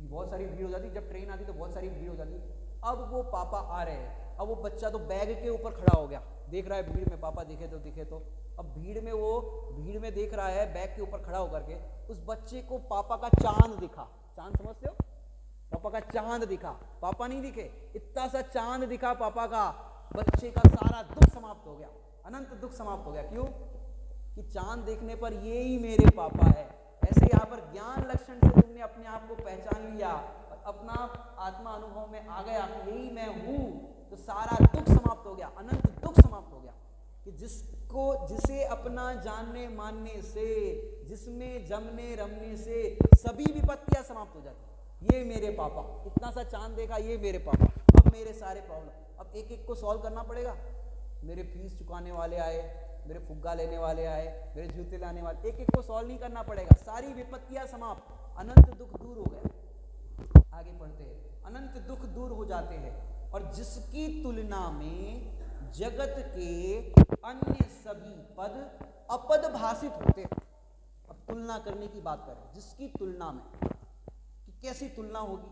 बहुत सारी भीड़ हो जाती, जब ट्रेन आती तो बहुत सारी भीड़ हो जाती। अब वो पापा आ रहे हैं, अब वो बच्चा तो बैग के ऊपर खड़ा हो गया, देख रहा है भीड़ में पापा दिखे तो। अब भीड़ में देख रहा है बैग के ऊपर खड़ा होकर के, उस बच्चे को पापा का चांद दिखा। चांद समझते हो, पापा का चांद दिखा, पापा नहीं दिखे, इतना सा चांद दिखा पापा का। बच्चे का सारा दुख समाप्त हो गया, अनंत दुख समाप्त हो गया। क्यों कि चांद देखने पर ये ही मेरे पापा है। ऐसे यहाँ पर ज्ञान लक्षण से तुमने अपने आप को पहचान लिया और अपना आत्मा अनुभव में आ गया कि यही मैं हूँ, तो सारा दुख समाप्त हो गया, अनंत दुख समाप्त हो गया। कि जिसे अपना जानने मानने से, जिसमें जमने रमने से सभी विपत्तियां समाप्त हो जाती। ये मेरे पापा, इतना सा चांद देखा, ये मेरे पापा। अब मेरे सारे प्रॉब्लम अब एक एक को सॉल्व करना पड़ेगा। मेरे फीस चुकाने वाले आए, मेरे फुग्गा लेने वाले आए, मेरे जूते लाने वाले, एक एक को सॉल्व नहीं करना पड़ेगा, सारी विपत्तियां समाप्त, अनंत दुख दूर हो गए। आगे पढ़ते हैं, अनंत दुख दूर हो जाते हैं और जिसकी तुलना में जगत के अन्य सभी पद अपद भाषित होते हैं। अब तुलना करने की बात करें, जिसकी तुलना में, कि कैसी तुलना होगी।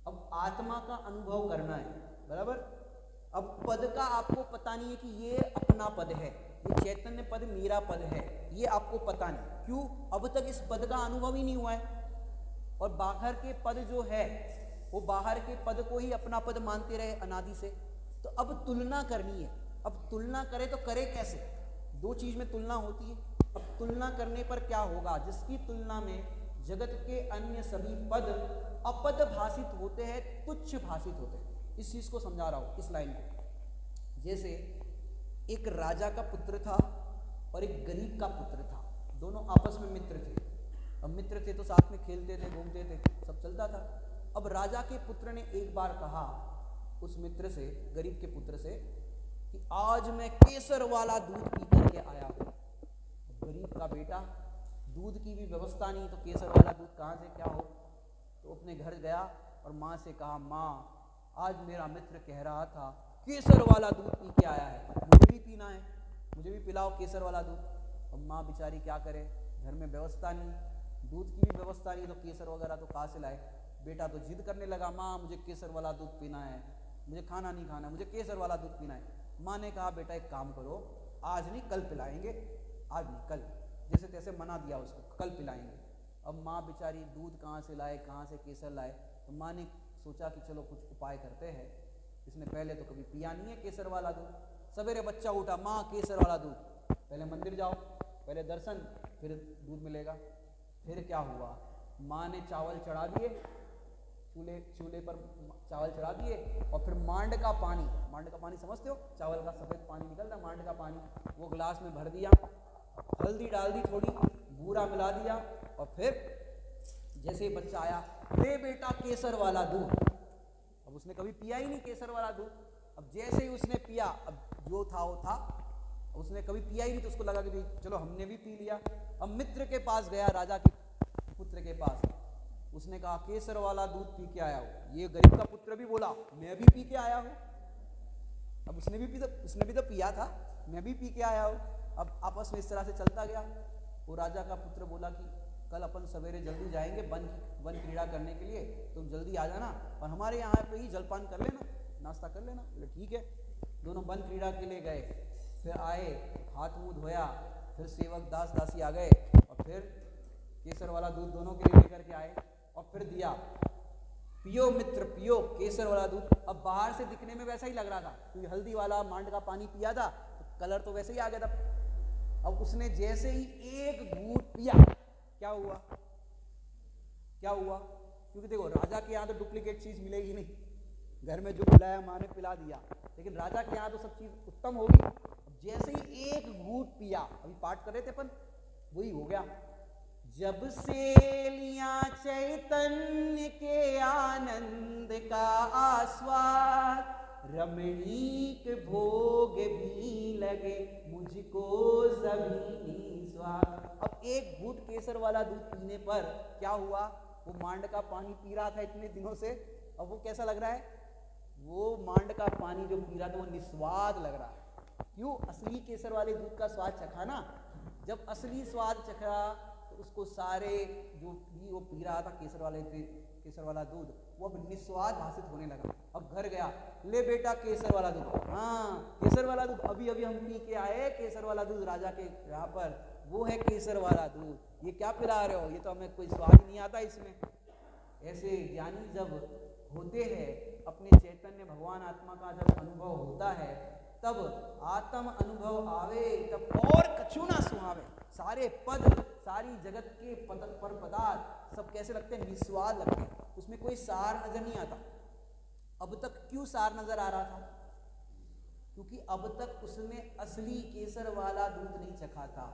अब आत्मा का अनुभव करना है, बराबर। अब पद का आपको पता नहीं है कि ये अपना पद है, ये चैतन्य पद मेरा पद है, ये आपको पता नहीं। क्यों, अब तक इस पद का अनुभव ही नहीं हुआ है। और बाहर के पद जो है वो बाहर के पद को ही अपना पद मानते रहे अनादि से। तो अब तुलना करनी है, अब तुलना करे तो करे कैसे। दो चीज में तुलना होती है। अब तुलना करने पर क्या होगा, जिसकी तुलना में जगत के अन्य सभी पद अपद भाषित होते हैं, तुच्छ भाषित होते हैं। इस चीज को समझा रहा हूं, इस लाइन को। जैसे एक राजा का पुत्र था और एक गरीब का पुत्र था, दोनों आपस में मित्र थे। अब मित्र थे तो साथ में खेलते थे, घूमते थे, सब चलता था। अब राजा के पुत्र ने एक बार कहा उस मित्र से, गरीब के पुत्र से, कि आज मैं केसर वाला दूध पी करके आया हूं। गरीब का बेटा, दूध की भी व्यवस्था नहीं तो केसर वाला दूध कहाँ से क्या हो। तो अपने घर गया और माँ से कहा, माँ आज मेरा मित्र कह रहा था केसर वाला दूध पी के आया है, मुझे भी पीना है, मुझे भी पिलाओ केसर वाला दूध। अब माँ बेचारी क्या करे, घर में व्यवस्था नहीं, दूध की भी व्यवस्था नहीं तो केसर वगैरह तो कहाँ से लाए। बेटा तो जिद करने लगा, माँ मुझे केसर वाला दूध पीना है, मुझे खाना नहीं खाना, मुझे केसर वाला दूध पीना है। माँ ने कहा, बेटा एक काम करो, आज नहीं कल पिलाएंगे, आज नहीं कल, जैसे तैसे मना दिया उसको, कल पिलाएंगे। अब माँ बेचारी दूध कहाँ से लाए, कहाँ से केसर लाए। तो माँ ने सोचा कि चलो कुछ उपाय करते हैं। इसने पहले तो कभी पिया नहीं है केसर वाला दूध। सवेरे बच्चा उठा, माँ केसर वाला दूध, पहले मंदिर जाओ, पहले दर्शन, फिर दूध मिलेगा। फिर क्या हुआ, माँ ने चावल चढ़ा दिए, चूल्हे पर चावल चढ़ा दिए, और फिर मांड का पानी समझते हो, चावल का सफ़ेद पानी निकलता है, मांड का पानी, वो गिलास में भर दिया, हल्दी डाल दी, थोड़ी बूरा मिला दिया, और फिर जैसे ही बच्चा आया, ले बेटा केसर वाला दूध। अब उसने कभी पिया ही नहीं केसर वाला दूध। अब जैसे ही उसने पिया, अब जो था वो था, उसने कभी पिया ही नहीं, तो उसको लगा कि चलो हमने भी पी लिया। अब मित्र के पास गया, राजा के पुत्र के पास, उसने कहा केसर वाला दूध पी के आया हूँ। ये गरीब का पुत्र भी बोला मैं भी पी के आया हूँ। अब उसने भी तो पिया था, मैं भी पी के आया हूँ। अब आपस में इस तरह से चलता गया। वो राजा का पुत्र बोला कि कल अपन सवेरे जल्दी जाएंगे वन क्रीड़ा करने के लिए, तुम जल्दी आ जाना और हमारे यहाँ पे ही जलपान कर लेना, नाश्ता कर लेना। बोले ठीक है। दोनों वन क्रीड़ा के लिए गए, फिर आए, हाथ मुँह धोया, फिर सेवक दास दासी आ गए, और फिर केसर वाला दूध दोनों के लिए लेकर के आए, और फिर दिया, पियो मित्र पियो केसर वाला दूध। अब बाहर से दिखने में वैसा ही लग रहा था, क्योंकि हल्दी वाला मांड का पानी पिया था, तो कलर तो वैसे ही आ गया था। अब उसने जैसे ही एक घूंट पिया, क्या हुआ, क्योंकि देखो राजा के यहाँ तो डुप्लीकेट चीज मिलेगी नहीं, घर में जो पिलाया माँ ने पिला दिया, लेकिन राजा के यहाँ तो सब चीज उत्तम होगी। अब जैसे ही एक घूंट पिया, अभी पाठ कर रहे थे अपन, वही हो गया, जब से लिया चैतन्य के आनंद का आस्वाद, रमणीक भोग भी लगे मुझको सभी निस्वाद। अब एक घूंट केसर वाला दूध पीने पर क्या हुआ, वो मांड का पानी पी रहा था इतने दिनों से, अब वो कैसा लग रहा है, वो मांड का पानी जो पी रहा था वो निस्वाद लग रहा है। क्यों, असली केसर वाले दूध का स्वाद चखा ना। जब असली स्वाद चखा तो उसको सारे जो भी वो पी रहा था केसर वाला दूध, वो अब निस्वाद भाषित होने लगा। अब घर गया, ले बेटा केसर वाला दूध, हाँ केसर वाला दूध, अभी अभी हम पी के आए केसर वाला दूध राजा के यहाँ पर, वो है केसर वाला दूध, ये क्या पिला रहे हो, ये तो हमें कोई स्वाद नहीं आता इसमें। ऐसे ज्ञानी जब होते हैं, अपने चैतन्य भगवान आत्मा का जब अनुभव होता है, तब आत्म अनुभव आवे, तब और कछु ना सुहावे। सारे पद, सारी जगत के पर पदार्थ सब कैसे लगते हैं, निस्वाद लगते हैं, उसमें कोई सार नजर नहीं आता। अब तक क्यों सार नजर आ रहा था, क्योंकि अब तक उसने असली केसर वाला दूध नहीं चखा था।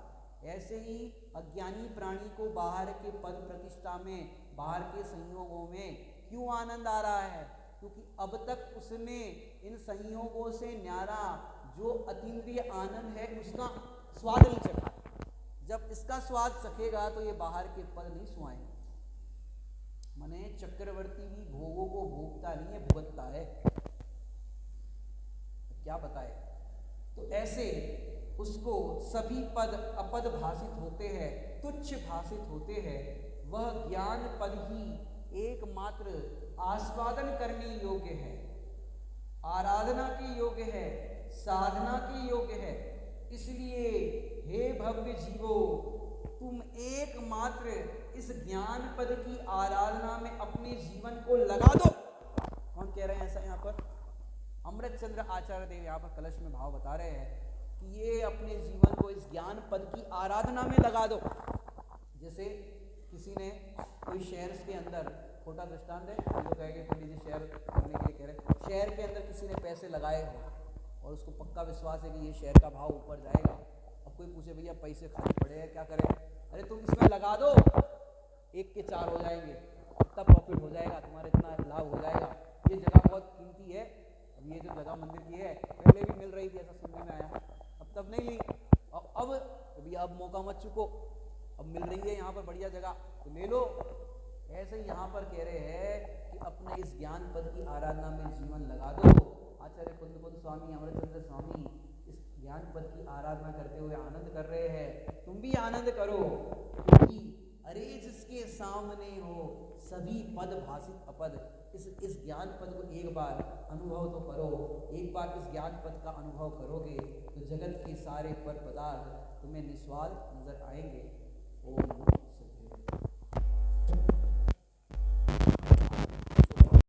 ऐसे ही अज्ञानी प्राणी को बाहर के पद प्रतिष्ठा में, बाहर के संयोगों में क्यों आनंद आ रहा है, क्योंकि अब तक उसने इन संयोगों से न्यारा जो अतीन्द्रिय आनंद है उसका स्वाद नहीं चखा। जब इसका स्वाद चखेगा तो ये बाहर के पद नहीं सुहाएंगे। माने चक्रवर्ती भी भोगों को भोगता नहीं है, भुगतता है। क्या बताए, तो ऐसे उसको सभी पद अपद भाषित होते हैं, तुच्छ भाषित होते हैं। वह ज्ञान पद ही एकमात्र आस्वादन करने योग्य है, आराधना के योग्य है, साधना के योग्य है। इसलिए हे भव्य जीवो, तुम एकमात्र इस ज्ञान पद की आराधना में अपने जीवन को लगा दो। कौन कह रहे हैं ऐसा यहाँ पर? अमृत चंद्र आचार्य देव यहाँ पर कलश में भाव बता रहे हैं कि ये अपने जीवन को इस ज्ञान पद की आराधना में लगा दो। जैसे किसी ने कोई शहर के अंदर, छोटा दृष्टांत है, जो कहेंगे पंडित जी शेयर करने के लिए कह रहे, शहर के अंदर किसी ने पैसे लगाए हो और उसको पक्का विश्वास है कि ये शेयर का भाव ऊपर जाएगा। अब कोई पूछे भैया पैसे खाली पड़े हैं क्या करें, अरे तुम इसमें लगा दो, 1 के 4 हो जाएंगे, इतना प्रॉफिट हो जाएगा, तुम्हारा इतना लाभ हो जाएगा। ये जगह बहुत कीमती है। अब ये जो जगह मंदिर की है पहले भी मिल रही थी, ऐसा सुनने में आया, अब तब नहीं ली, अब भैया अब मौका मत चुको, अब मिल रही है यहाँ पर बढ़िया जगह तो ले लो। ऐसे ही यहाँ पर कह रहे हैं कि अपने इस ज्ञान पद की आराधना में जीवन लगा दो। आचार्य कुंद स्वामी, अमृतचंद्र स्वामी इस ज्ञान पद की आराधना करते हुए आनंद कर रहे हैं। तुम भी आनंद करो, क्योंकि अरे जिसके सामने हो सभी पद भाषित अपद, इस ज्ञान पद को एक बार अनुभव तो करो। एक बार इस ज्ञान पद का अनुभव करोगे तो जगत के सारे पद पदार्थ तुम्हें निस्वाद नजर आएंगे। ओम